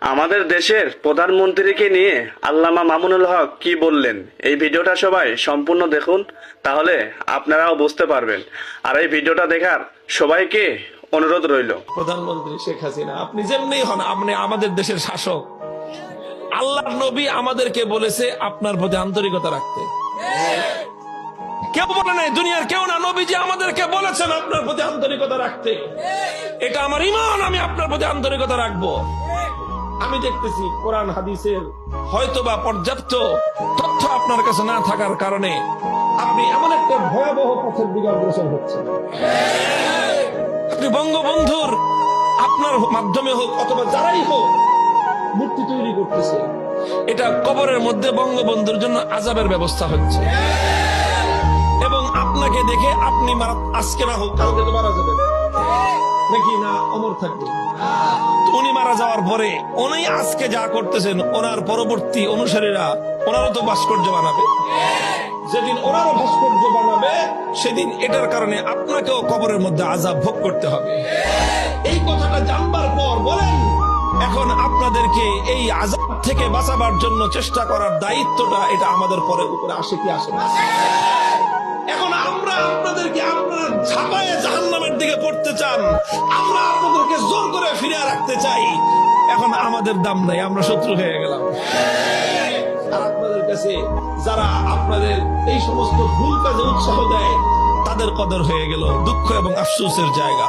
আমাদের দেশের প্রধানমন্ত্রীকে নিয়ে আল্লামা মামুনুল হক কি বললেন, এই ভিডিওটা সবাই সম্পূর্ণ দেখুন, তাহলে আপনারাও বুঝতে পারবেন। আর এই ভিডিওটা দেখার সবাইকে অনুরোধ রইল। প্রধানমন্ত্রী শেখ হাসিনা, আপনি যেমনি হন, আপনি আমাদের দেশের শাসক। আল্লাহর নবী আমাদেরকে বলেছে আপনার প্রতি আন্তরিকতা রাখতে। কেউ বলে নাই, দুনিয়ার কেউ না, নবীজি আমাদেরকে বলেছেন আপনার প্রতি আন্তরিকতা রাখতে। এটা আমার ঈমান, আমি আপনার প্রতি আন্তরিকতা রাখবো। আমি দেখতেছি কোরআন হাদিসের হয়তোবা পর্যাপ্ত তথ্য আপনার কাছে না থাকার কারণে আপনি এমন একটা ভয়াবহ পথের দিকে অগ্রসর হচ্ছেন। আপনি বঙ্গবন্ধুর আপনার মাধ্যমে হোক অথবা যারাই হোক মূর্তি তৈরি করতেছে, এটা কবরের মধ্যে বঙ্গবন্ধুর জন্য আযাবের ব্যবস্থা হচ্ছে। এবং আপনাকে দেখে আপনি আজকে না হোক কালকে তো মারা যাবেন নাকি না, অমর থাকবে। উনি মারা যাওয়ার পরে উনি আজকে যা করতেছেন, ওনার পরবর্তী অনুসারীরা ওনারও তো ভাস্কর্য বানাবে। যেদিন ওনারও ভাস্কর্য বানাবে সেদিন এটার কারণে আপনাকেও কবরের মধ্যে আযাব ভোগ করতে হবে। এই কথাটা জানবার পর বলেন, এখন আপনাদেরকে এই আযাব থেকে বাঁচাবার জন্য চেষ্টা করার দায়িত্বটা এটা আমাদের পরে উপরে আসে কি আসে না? এখন আমরা আপনাদেরকে আপনারা ঝাঁপায়ে জাহান্নামের দিকে পড়তে চান, আমরা আপনাদেরকে জোর করে ফিরিয়ে রাখতে চাই। এখন আমাদের দাম নাই, আমরা শত্রু হয়ে গেলাম। আর আপনাদের কাছে যারা আপনাদের এই সমস্ত ভুল কাজে উৎসাহ দেয় তাদের কদর হয়ে গেল দুঃখ এবং আফসোসের জায়গা।